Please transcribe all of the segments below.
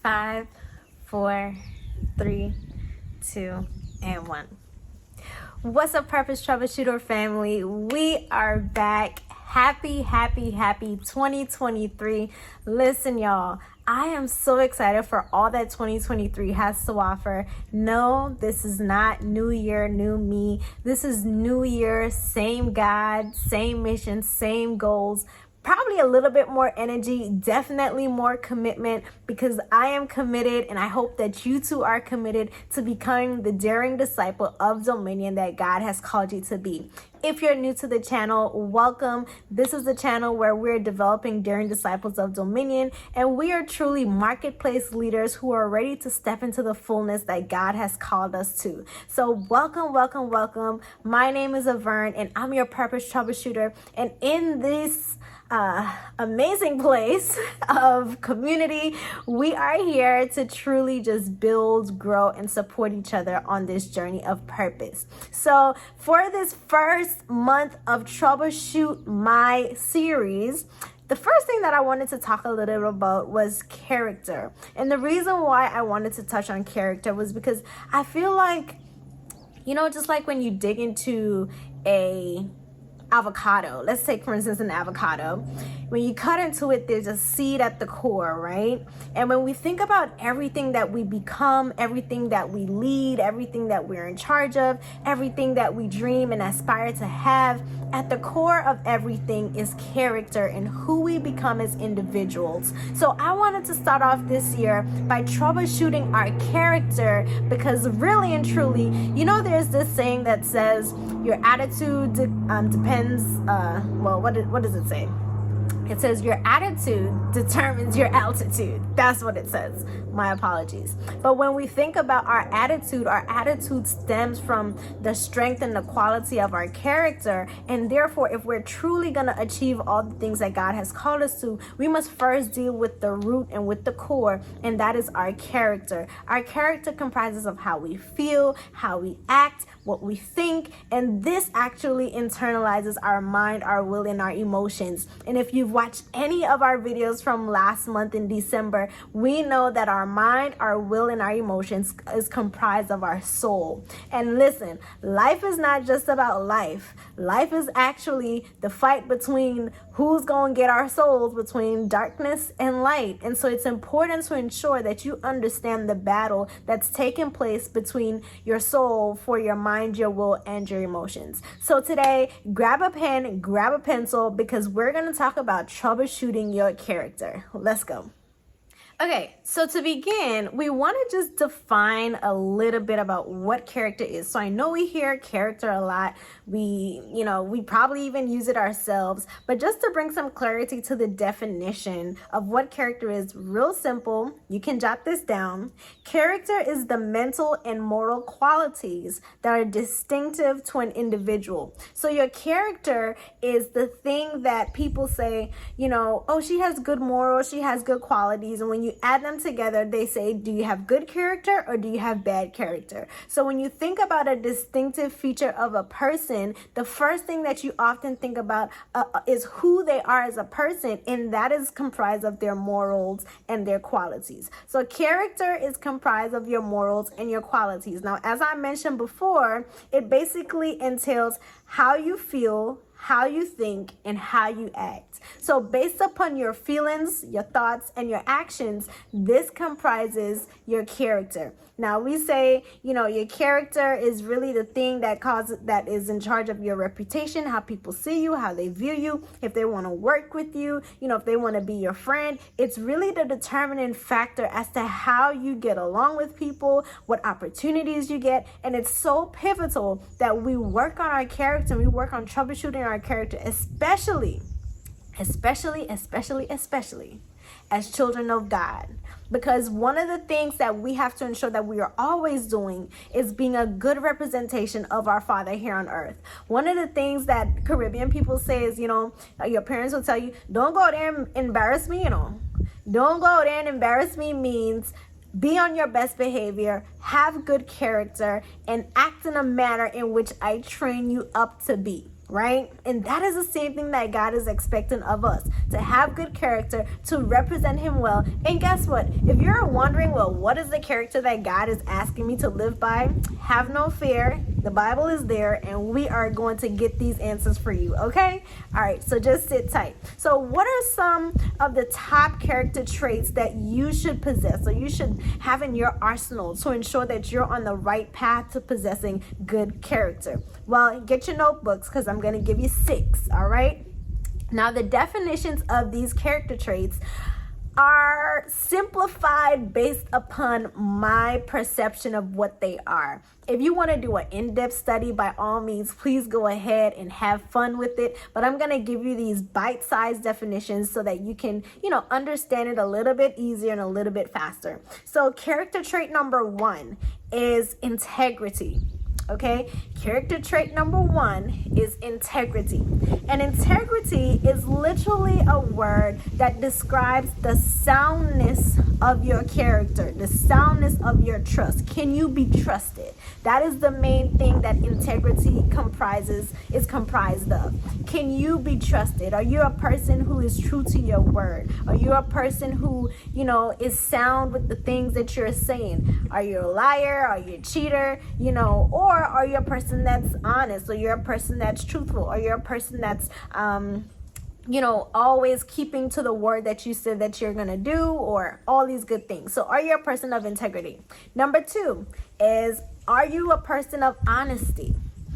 5, 4, 3, 2, and 1. What's up, Purpose Troubleshooter family? We are back. Happy 2023. Listen, y'all, I am so excited for all that 2023 has to offer. No, this is not new year, new me. This is new year, same God, same mission, same goals. Probably a little bit more energy, definitely more commitment, because I am committed, and I hope that you too are committed to becoming the daring disciple of dominion that God has called you to be. If you're new to the channel, welcome. This is the channel where we're developing daring disciples of dominion, and we are truly marketplace leaders who are ready to step into the fullness that God has called us to. So welcome. My name is Avern, and I'm your Purpose Troubleshooter, and in this amazing place of community, we are here to truly just build, grow, and support each other on this journey of purpose. So for this first month of Troubleshoot My series, the first thing that I wanted to talk a little bit about was character. And the reason why I wanted to touch on character was because I feel like, just like when you dig into a avocado. Let's take, for instance, an avocado. When you cut into it, there's a seed at the core, right? And when we think about everything that we become, everything that we lead, everything that we're in charge of, everything that we dream and aspire to have, at the core of everything is character and who we become as individuals. So I wanted to start off this year by troubleshooting our character, because really and truly, there's this saying that says your attitude depends, what does it say? It says your attitude determines your altitude. That's what it says. My apologies. But when we think about our attitude stems from the strength and the quality of our character. And therefore, if we're truly going to achieve all the things that God has called us to, we must first deal with the root and with the core, and that is our character. Our character comprises of how we feel, how we act, what we think, and this actually internalizes our mind, our will, and our emotions. And if you've watched any of our videos from last month in December, we know that our mind, our will, and our emotions is comprised of our soul. And listen, life is not just about life. Life is actually the fight between who's going to get our souls, between darkness and light. And so it's important to ensure that you understand the battle that's taking place between your soul for your mind, your will, and your emotions. So today, grab a pen, grab a pencil, because we're going to talk about troubleshooting your character. Let's go. Okay, so to begin, we want to just define a little bit about what character is. So I know we hear character a lot. We probably even use it ourselves, but just to bring some clarity to the definition of what character is, real simple, you can jot this down. Character is the mental and moral qualities that are distinctive to an individual. So your character is the thing that people say, oh, she has good morals, she has good qualities. And when you add them together, they say, do you have good character or do you have bad character? So when you think about a distinctive feature of a person, the first thing that you often think about is who they are as a person, and that is comprised of their morals and their qualities. So character is comprised of your morals and your qualities. Now, as I mentioned before, it basically entails how you feel, how you think, and how you act. So based upon your feelings, your thoughts, and your actions, this comprises your character. Now we say, your character is really the thing that is in charge of your reputation, how people see you, how they view you, if they want to work with you, if they want to be your friend. It's really the determining factor as to how you get along with people, what opportunities you get. And it's so pivotal that we work on our character, we work on troubleshooting our character, especially as children of God. Because one of the things that we have to ensure that we are always doing is being a good representation of our Father here on earth. One of the things that Caribbean people say is, your parents will tell you, don't go there and embarrass me, Don't go there and embarrass me means be on your best behavior, have good character, and act in a manner in which I train you up to be. right? And that is the same thing that God is expecting of us, to have good character, to represent him well. And guess what? If you're wondering, well, what is the character that God is asking me to live by? Have no fear. The Bible is there, and we are going to get these answers for you, okay? All right, so just sit tight. So what are some of the top character traits that you should possess, or you should have in your arsenal to ensure that you're on the right path to possessing good character? Well, get your notebooks, because I'm going to give you 6, all right? Now, the definitions of these character traits are simplified based upon my perception of what they are. If you want to do an in-depth study, by all means, please go ahead and have fun with it. But I'm going to give you these bite-sized definitions so that you can, understand it a little bit easier and a little bit faster. So character trait number 1 is integrity. Okay, character trait number 1 is integrity. And integrity is literally a word that describes the soundness of your character, the soundness of your trust. Can you be trusted? That is the main thing that integrity is comprised of. Can you be trusted? Are you a person who is true to your word? Are you a person who, is sound with the things that you're saying? Are you a liar? Are you a cheater? Or are you a person that's honest? Or you're a person that's truthful? Or you're a person that's always keeping to the word that you said that you're gonna do, or all these good things? So are you a person of integrity? Number 2 is, are you a person of honesty?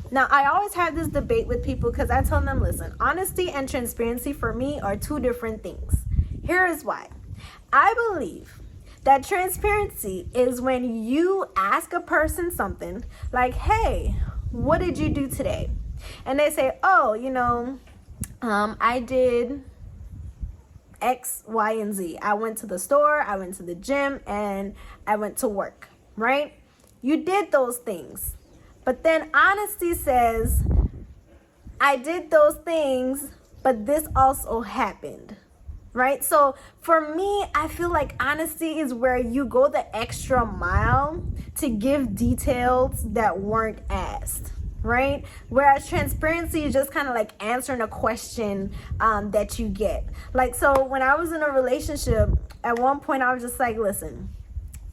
Now, I always have this debate with people, because I tell them, listen, honesty and transparency for me are 2 different things. Here is why. I believe that transparency is when you ask a person something like, hey, what did you do today? And they say, oh, I did X, Y, and Z. I went to the store, I went to the gym, and I went to work, right? You did those things. But then honesty says, I did those things, but this also happened. Right? So for me, I feel like honesty is where you go the extra mile to give details that weren't asked. Right? Whereas transparency is just kind of like answering a question that you get. Like, so when I was in a relationship, at one point I was just like, listen,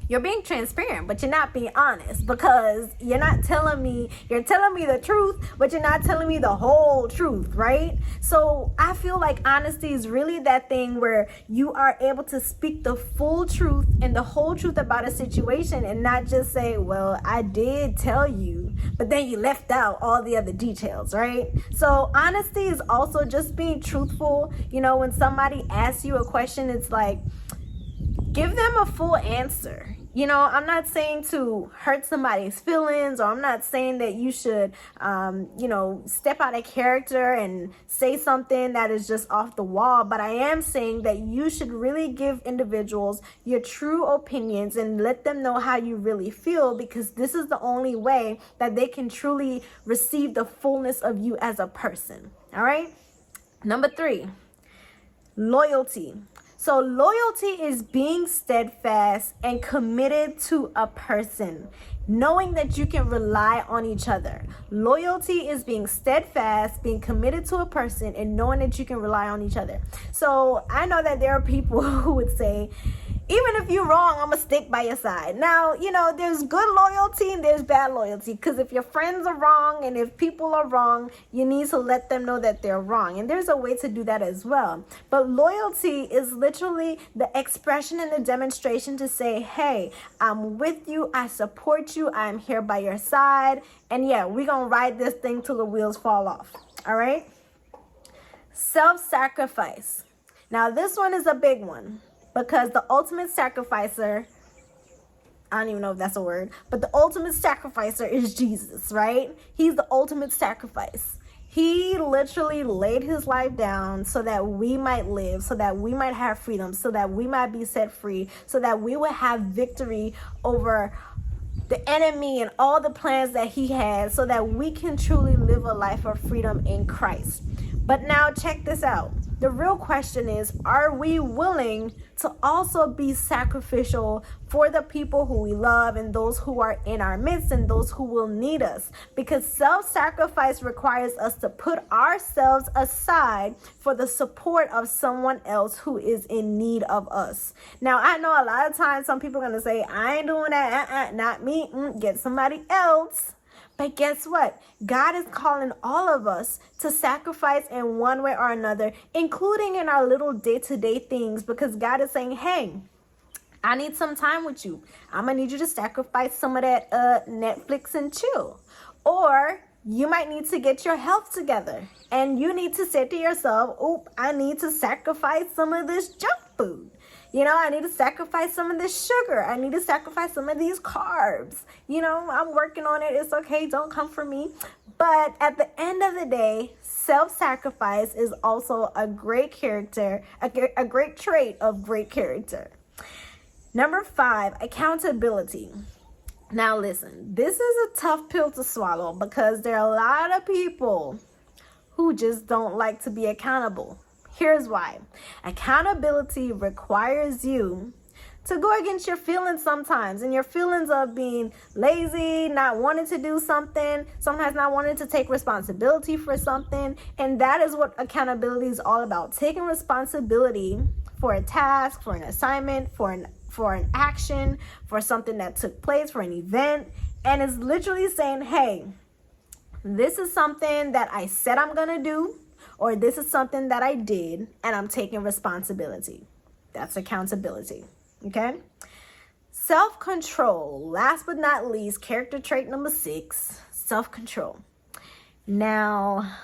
you're being transparent, but you're not being honest, because you're telling me the truth, but you're not telling me the whole truth, right? So I feel like honesty is really that thing where you are able to speak the full truth and the whole truth about a situation, and not just say, well, I did tell you, but then you left out all the other details, right? So honesty is also just being truthful. When somebody asks you a question, it's like, give them a full answer. I'm not saying to hurt somebody's feelings, or I'm not saying that you should, step out of character and say something that is just off the wall. But I am saying that you should really give individuals your true opinions and let them know how you really feel, because this is the only way that they can truly receive the fullness of you as a person. All right. Number 3, loyalty. So loyalty is being steadfast and committed to a person, knowing that you can rely on each other. Loyalty is being steadfast, being committed to a person, and knowing that you can rely on each other. So I know that there are people who would say, even if you're wrong, I'm going to stick by your side. Now, there's good loyalty and there's bad loyalty, because if your friends are wrong and if people are wrong, you need to let them know that they're wrong. And there's a way to do that as well. But loyalty is literally the expression and the demonstration to say, hey, I'm with you. I support you. I'm here by your side. And yeah, we're going to ride this thing till the wheels fall off. All right. Self-sacrifice. Now, this one is a big one, because the ultimate sacrificer, I don't even know if that's a word, but the ultimate sacrificer is Jesus, right? He's the ultimate sacrifice. He literally laid his life down so that we might live, so that we might have freedom, so that we might be set free, so that we would have victory over the enemy and all the plans that he had, so that we can truly live a life of freedom in Christ. But now check this out. The real question is, are we willing to also be sacrificial for the people who we love and those who are in our midst and those who will need us? Because self-sacrifice requires us to put ourselves aside for the support of someone else who is in need of us. Now, I know a lot of times some people are going to say, I ain't doing that, not me, get somebody else. But guess what? God is calling all of us to sacrifice in one way or another, including in our little day-to-day things, because God is saying, hey, I need some time with you. I'm going to need you to sacrifice some of that Netflix and chill. Or you might need to get your health together and you need to say to yourself, oop, I need to sacrifice some of this junk food. I need to sacrifice some of this sugar. I need to sacrifice some of these carbs. I'm working on it. It's okay. Don't come for me. But at the end of the day, self-sacrifice is also a great character, a great trait of great character. Number 5, accountability. Now listen, this is a tough pill to swallow because there are a lot of people who just don't like to be accountable. Here's why. Accountability requires you to go against your feelings sometimes, and your feelings of being lazy, not wanting to do something, sometimes not wanting to take responsibility for something. And that is what accountability is all about. Taking responsibility for a task, for an assignment, for an action, for something that took place, for an event. And it's literally saying, hey, this is something that I said I'm going to do, or this is something that I did and I'm taking responsibility. That's accountability. Okay? Self-control. Last but not least, character trait number 6, self-control. Now,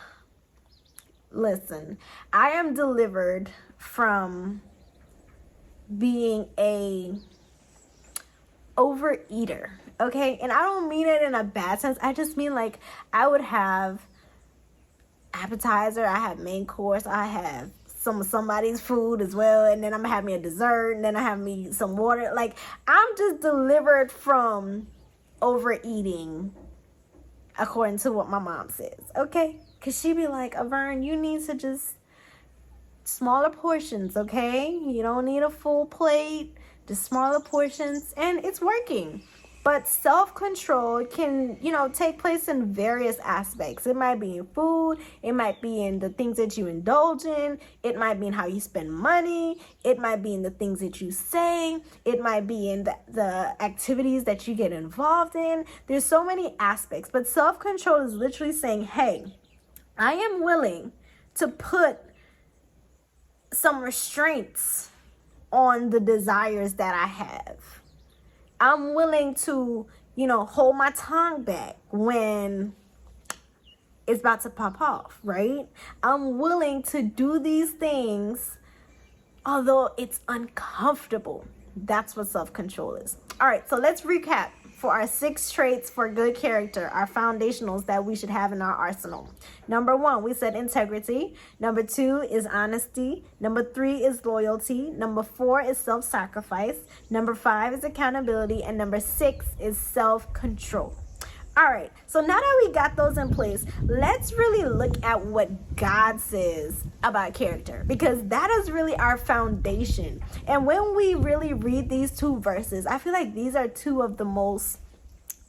listen, I am delivered from being a overeater. Okay? And I don't mean it in a bad sense. I just mean like I would have appetizer, I have main course, I have somebody's food as well, and then I'm gonna have me a dessert, and then I have me some water. Like, I'm just delivered from overeating according to what my mom says, okay? Because she be like, Avern, you need to just smaller portions, okay? You don't need a full plate, just smaller portions, and it's working. But self-control can, take place in various aspects. It might be in food. It might be in the things that you indulge in. It might be in how you spend money. It might be in the things that you say. It might be in the activities that you get involved in. There's so many aspects. But self-control is literally saying, hey, I am willing to put some restraints on the desires that I have. I'm willing to, hold my tongue back when it's about to pop off, right? I'm willing to do these things, although it's uncomfortable. That's what self-control is. All right, so let's recap for our 6 traits for good character, our foundationals that we should have in our arsenal. Number 1, we said integrity. Number 2 is honesty. Number 3 is loyalty. Number 4 is self-sacrifice. Number 5 is accountability. And number 6 is self-control. All right, so now that we got those in place, let's really look at what God says about character, because that is really our foundation. And when we really read these 2 verses, I feel like these are 2 of the most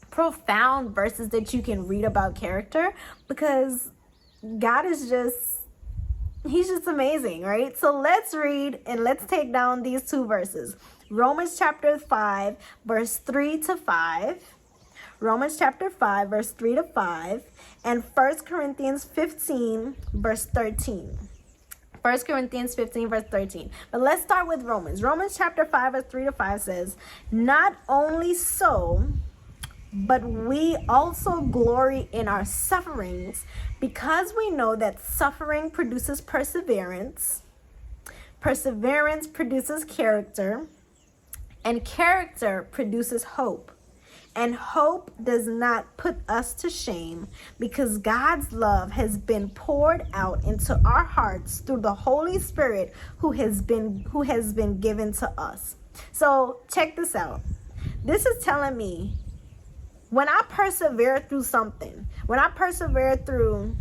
profound verses that you can read about character, because God is he's just amazing, right? So let's read and let's take down these 2 verses. Romans chapter 5, verse 3 to 5. Romans chapter 5, verse 3 to 5, and 1 Corinthians 15, verse 13. 1 Corinthians 15, verse 13. But let's start with Romans. Romans chapter 5, verse 3 to 5 says, not only so, but we also glory in our sufferings, because we know that suffering produces perseverance. Perseverance produces character, and character produces hope. And hope does not put us to shame, because God's love has been poured out into our hearts through the Holy Spirit who has been given to us. So check this out. This is telling me when I persevere through something, when I persevere through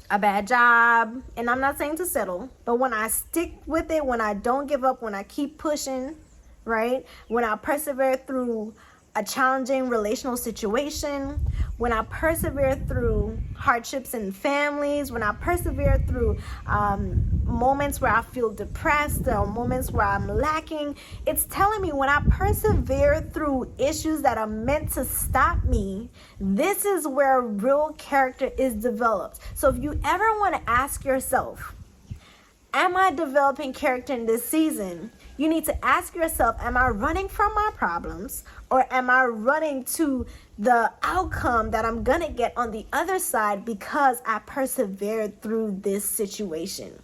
a bad job, and I'm not saying to settle, but when I stick with it, when I don't give up, when I keep pushing, right? When I persevere through a challenging relational situation, when I persevere through hardships in families, when I persevere through moments where I feel depressed or moments where I'm lacking, it's telling me when I persevere through issues that are meant to stop me, this is where real character is developed. So if you ever want to ask yourself, am I developing character in this season? You need to ask yourself, am I running from my problems, or am I running to the outcome that I'm going to get on the other side because I persevered through this situation?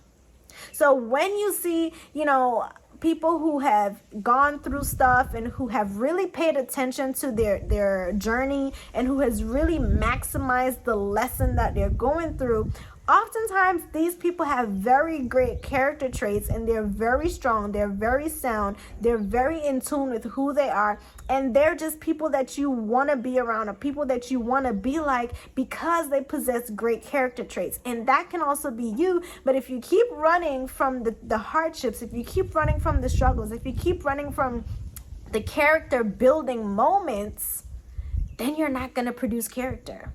So when you see, people who have gone through stuff and who have really paid attention to their journey and who has really maximized the lesson that they're going through, oftentimes these people have very great character traits, and they're very strong, they're very sound, they're very in tune with who they are, and they're just people that you want to be around, or people that you want to be like, because they possess great character traits. And that can also be you. But if you keep running from the hardships, if you keep running from the struggles, if you keep running from the character building moments, then you're not going to produce character.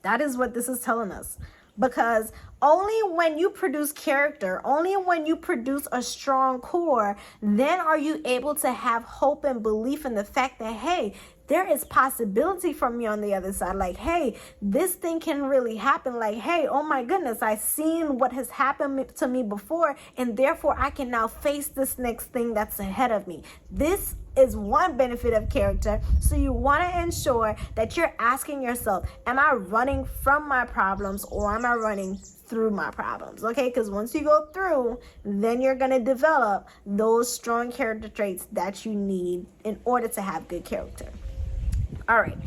That is what this is telling us. Because only when you produce character, only when you produce a strong core, then are you able to have hope and belief in the fact that, hey, there is possibility for me on the other side. Like, hey, this thing can really happen. Like, hey, oh my goodness, I've seen what has happened to me before, and therefore I can now face this next thing that's ahead of me. This is one benefit of character. So you want to ensure that you're asking yourself, am I running from my problems, or am I running through my problems? Okay, because once you go through, then you're going to develop those strong character traits that you need in order to have good character. All right,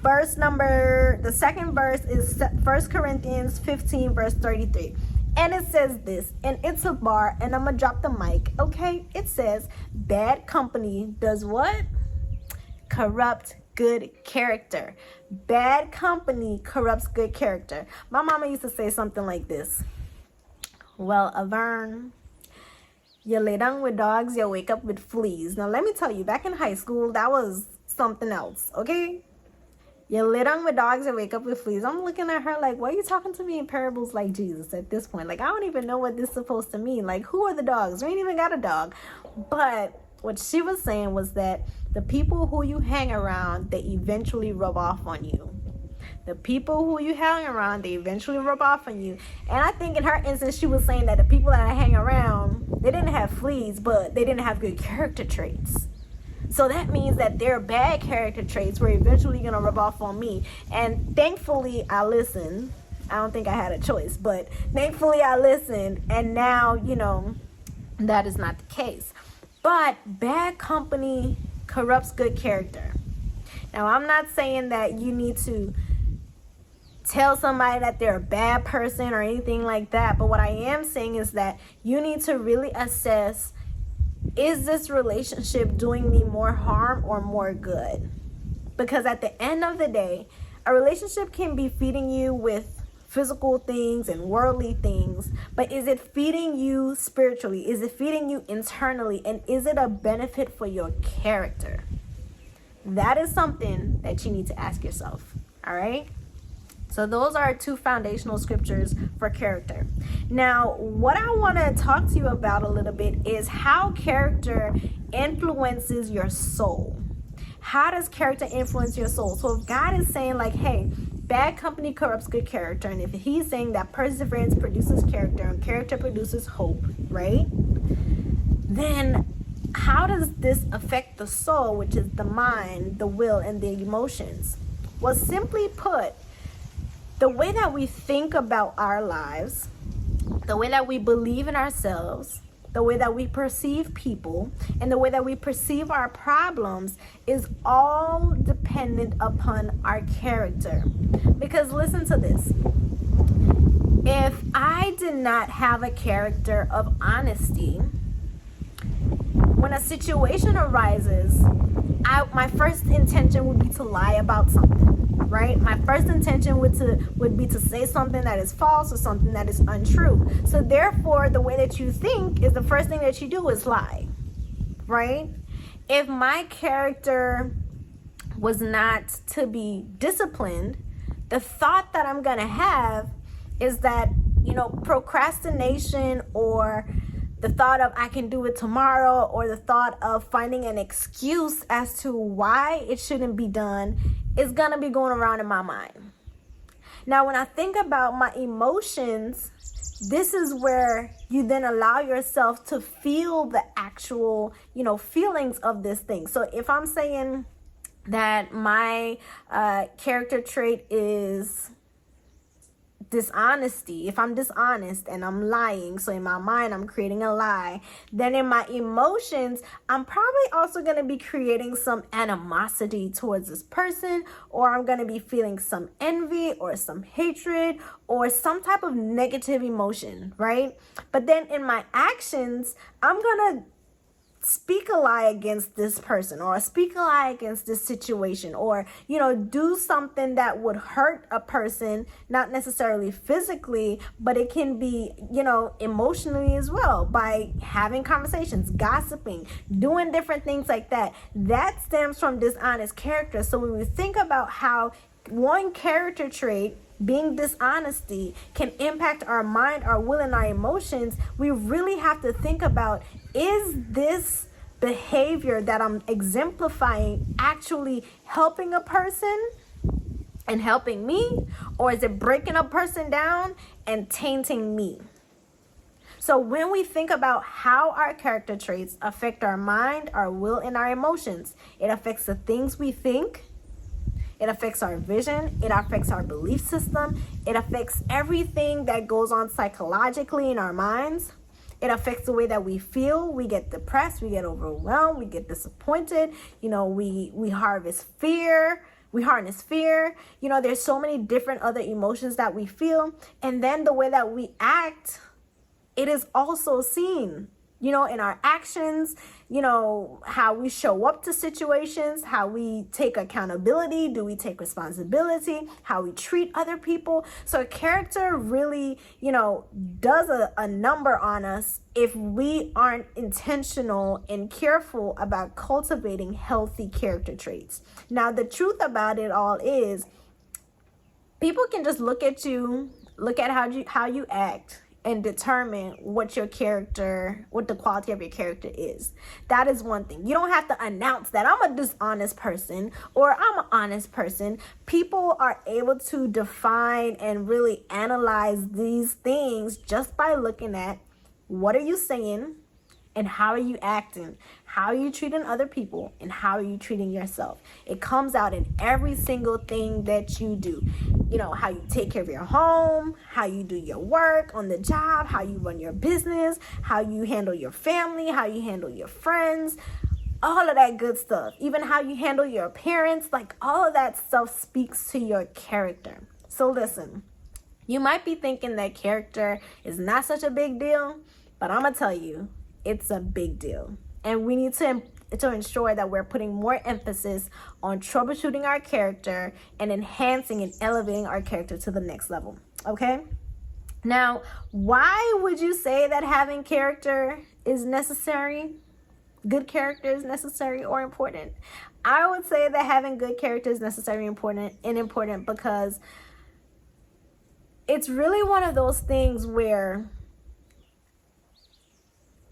the second verse is 1 Corinthians 15 verse 33. And it says this, and it's a bar, and I'm going to drop the mic, okay? It says, bad company does what? Corrupt good character. Bad company corrupts good character. My mama used to say something like this. Well, Avern, you lay down with dogs, you wake up with fleas. Now, let me tell you, back in high school, that was something else, okay? You lay down with dogs and wake up with fleas. I'm looking at her like, why are you talking to me in parables like Jesus at this point? Like, I don't even know what this is supposed to mean. Like, who are the dogs? We ain't even got a dog. But what she was saying was that the people who you hang around, they eventually rub off on you. The people who you hang around, they eventually rub off on you. And I think in her instance, she was saying that the people that I hang around, they didn't have fleas, but they didn't have good character traits. So that means that their bad character traits were eventually going to rub off on me. And thankfully, I listened. I don't think I had a choice, but thankfully I listened. And now, that is not the case. But bad company corrupts good character. Now, I'm not saying that you need to tell somebody that they're a bad person or anything like that. But what I am saying is that you need to really assess, is this relationship doing me more harm or more good? Because at the end of the day, a relationship can be feeding you with physical things and worldly things, but is it feeding you spiritually? Is it feeding you internally? And is it a benefit for your character? That is something that you need to ask yourself, all right? So those are two foundational scriptures for character. Now, what I want to talk to you about a little bit is how character influences your soul. How does character influence your soul? So if God is saying like, hey, bad company corrupts good character, and if he's saying that perseverance produces character and character produces hope, right? Then how does this affect the soul, which is the mind, the will, and the emotions? Well, simply put, the way that we think about our lives, the way that we believe in ourselves, the way that we perceive people, and the way that we perceive our problems is all dependent upon our character. Because listen to this. If I did not have a character of honesty, when a situation arises, my first intention would be to lie about something. right? My first intention would be to say something that is false or something that is untrue. So therefore, the way that you think is the first thing that you do is lie, right? If my character was not to be disciplined, the thought that I'm gonna have is that, procrastination, or the thought of I can do it tomorrow, or the thought of finding an excuse as to why it shouldn't be done is gonna be going around in my mind. Now, when I think about my emotions, this is where you then allow yourself to feel the actual, feelings of this thing. So if I'm saying that my character trait is dishonesty, if I'm dishonest and I'm lying, so in my mind I'm creating a lie, then in my emotions I'm probably also going to be creating some animosity towards this person, or I'm going to be feeling some envy or some hatred or some type of negative emotion, right? But then in my actions, I'm going to speak a lie against this person, or speak a lie against this situation, or do something that would hurt a person, not necessarily physically, but it can be emotionally as well, by having conversations, gossiping, doing different things like that. That stems from dishonest character. So when we think about how one character trait, being dishonesty, can impact our mind, our will, and our emotions, we really have to think about, is this behavior that I'm exemplifying actually helping a person and helping me, or is it breaking a person down and tainting me? So when we think about how our character traits affect our mind, our will, and our emotions, it affects the things we think. It affects our vision. It affects our belief system. It affects everything that goes on psychologically in our minds. It affects the way that we feel. We get depressed. We get overwhelmed. We get disappointed. We harvest fear. We harness fear. There's so many different other emotions that we feel. And then the way that we act, it is also seen, in our actions, how we show up to situations, how we take accountability, do we take responsibility, how we treat other people. So character really, does a number on us if we aren't intentional and careful about cultivating healthy character traits. Now, the truth about it all is people can just look at you, look at how you act, and determine what the quality of your character is. That is one thing. You don't have to announce that I'm a dishonest person or I'm an honest person. People are able to define and really analyze these things just by looking at what are you saying and how are you acting, how are you treating other people, and how are you treating yourself. It comes out in every single thing that you do. How you take care of your home, how you do your work on the job, how you run your business, how you handle your family, how you handle your friends, all of that good stuff. Even how you handle your appearance, like all of that stuff speaks to your character. So listen, you might be thinking that character is not such a big deal, but I'm gonna tell you, it's a big deal. And we need to ensure that we're putting more emphasis on troubleshooting our character and enhancing and elevating our character to the next level. Okay? Now, why would you say that having character is necessary? Good character is necessary or important? I would say that having good character is necessary and important because it's really one of those things where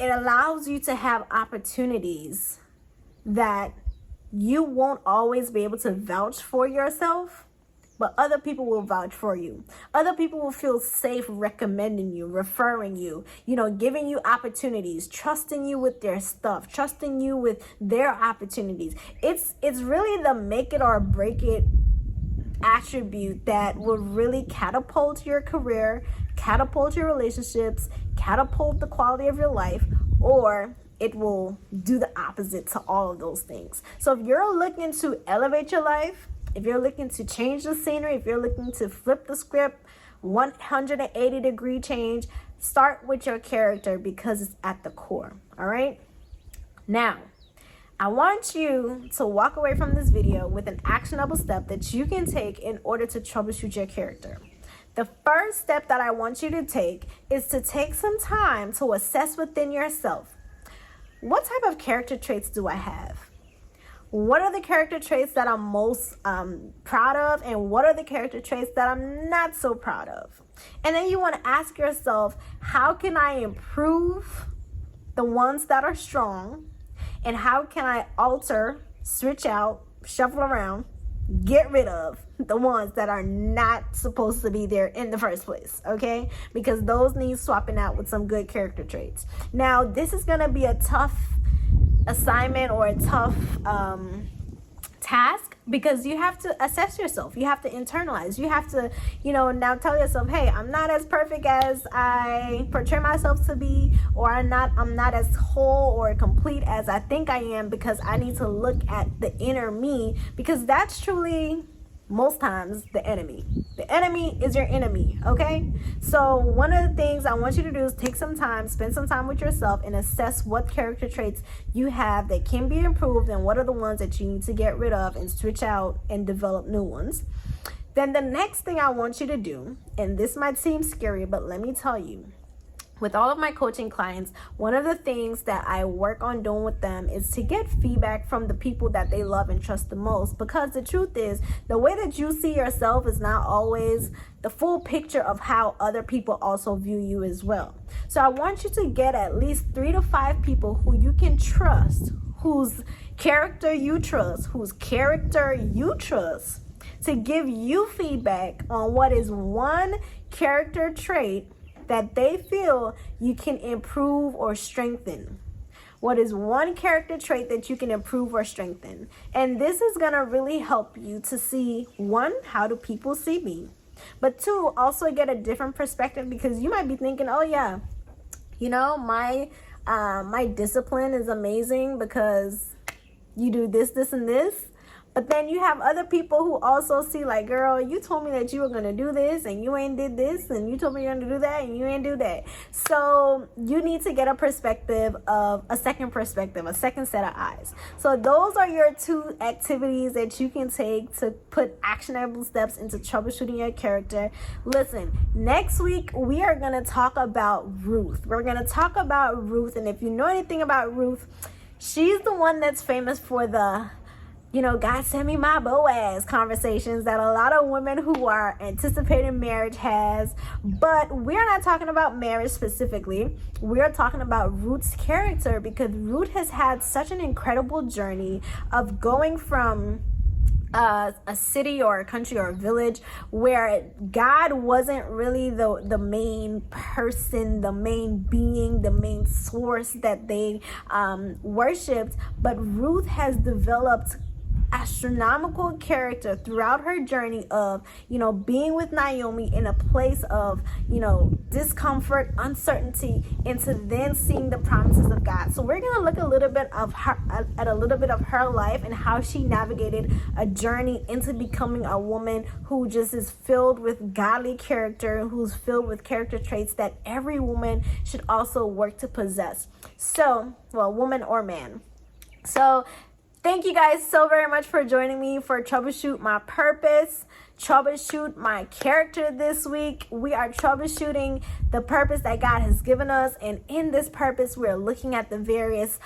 it allows you to have opportunities that you won't always be able to vouch for yourself, but other people will vouch for you. Other people will feel safe recommending you, referring you, giving you opportunities, trusting you with their stuff, trusting you with their opportunities. It's really the make it or break it attribute that will really catapult your career, catapult your relationships, catapult the quality of your life, or it will do the opposite to all of those things. So if you're looking to elevate your life, if you're looking to change the scenery, if you're looking to flip the script, 180-degree change, start with your character because it's at the core. All right. Now, I want you to walk away from this video with an actionable step that you can take in order to troubleshoot your character. The first step that I want you to take is to take some time to assess within yourself. What type of character traits do I have? What are the character traits that I'm most proud of, and what are the character traits that I'm not so proud of? And then you want to ask yourself, how can I improve the ones that are strong, and how can I alter, switch out, shuffle around, get rid of the ones that are not supposed to be there in the first place, okay? Because those need swapping out with some good character traits. Now, this is going to be a tough assignment or a tough task, because you have to assess yourself. You have to internalize. You have to, now tell yourself, hey, I'm not as perfect as I portray myself to be, or I'm not as whole or complete as I think I am, because I need to look at the inner me, because that's truly most times the enemy. The enemy is your enemy, okay? So one of the things I want you to do is take some time, spend some time with yourself, and assess what character traits you have that can be improved, and what are the ones that you need to get rid of and switch out and develop new ones. Then the next thing I want you to do, and this might seem scary, but let me tell you, with all of my coaching clients, one of the things that I work on doing with them is to get feedback from the people that they love and trust the most. Because the truth is, the way that you see yourself is not always the full picture of how other people also view you as well. So I want you to get at least 3 to 5 people who you can trust, whose character you trust, to give you feedback on what is one character trait that they feel you can improve or strengthen. What is one character trait that you can improve or strengthen? And this is going to really help you to see, 1, how do people see me? But 2, also get a different perspective, because you might be thinking, oh yeah, my discipline is amazing because you do this, this, and this. But then you have other people who also see, like, girl, you told me that you were going to do this and you ain't did this, and you told me you're going to do that and you ain't do that. So you need to get a second set of eyes. So those are your 2 activities that you can take to put actionable steps into troubleshooting your character. Listen, next week we are going to talk about Ruth. We're going to talk about Ruth. And if you know anything about Ruth, she's the one that's famous for the God send me my Boaz conversations that a lot of women who are anticipating marriage has. But we're not talking about marriage specifically. We're talking about Ruth's character, because Ruth has had such an incredible journey of going from a city or a country or a village where God wasn't really the main person, the main being, the main source that they worshipped. But Ruth has developed astronomical character throughout her journey of being with Naomi in a place of discomfort, uncertainty, into then seeing the promises of God. So we're gonna look a little bit of her at a little bit of her life and how she navigated a journey into becoming a woman who just is filled with godly character, who's filled with character traits that every woman should also work to possess. So, well, woman or man. So thank you guys so very much for joining me for Troubleshoot My Purpose, Troubleshoot My Character this week. We are troubleshooting the purpose that God has given us. And in this purpose, we're looking at the various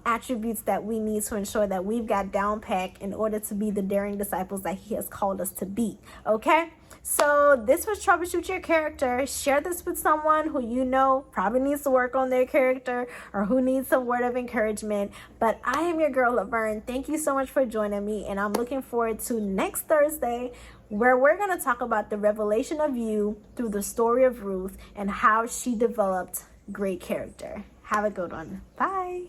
attributes that we need to ensure that we've got down packed in order to be the daring disciples that He has called us to be. Okay? So this was Troubleshoot Your Character. Share this with someone who probably needs to work on their character, or who needs some word of encouragement. But I am your girl, Avern. Thank you so much for joining me, and I'm looking forward to next Thursday, where we're going to talk about the revelation of you through the story of Ruth and how she developed great character. Have a good one. Bye.